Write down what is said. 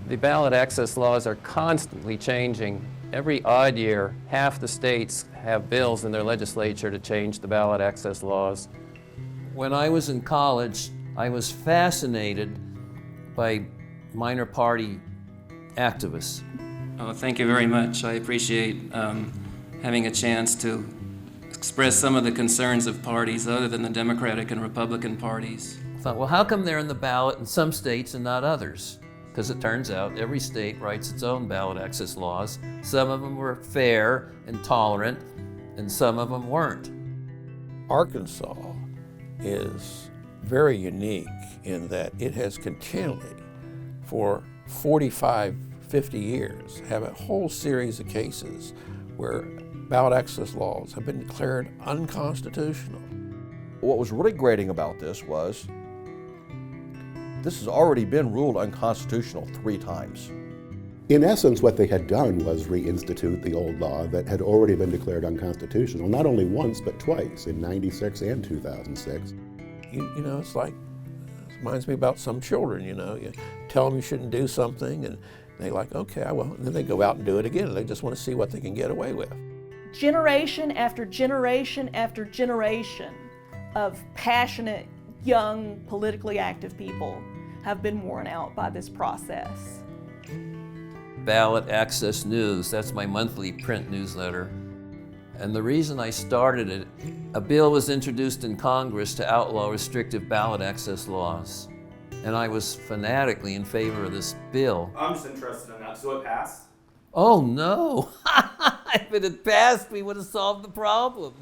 The ballot access laws are constantly changing. Every odd year, half the states have bills in their legislature to change the ballot access laws. When I was in college, I was fascinated by minor party activists. Oh, thank you very much. I appreciate having a chance to express some of the concerns of parties other than the Democratic and Republican parties. I thought, well, how come they're in the ballot in some states and not others? Because it turns out every state writes its own ballot access laws. Some of them were fair and tolerant, and some of them weren't. Arkansas is very unique in that it has continually, for 45, 50 years, have a whole series of cases where ballot access laws have been declared unconstitutional. What was really grating about this was this has already been ruled unconstitutional 3 times. In essence, what they had done was reinstitute the old law that had already been declared unconstitutional, not only once, but twice, in '96 and 2006. You know, it's like, it reminds me about some children, you know. You tell them you shouldn't do something, and they're like, okay, I will. And then they go out and do it again, and they just want to see what they can get away with. Generation after generation after generation of passionate, young, politically active people have been worn out by this process. Ballot Access News, that's my monthly print newsletter. And the reason I started it, a bill was introduced in Congress to outlaw restrictive ballot access laws. And I was fanatically in favor of this bill. I'm just interested in that. So it passed? Oh no! If it had passed, we would have solved the problem.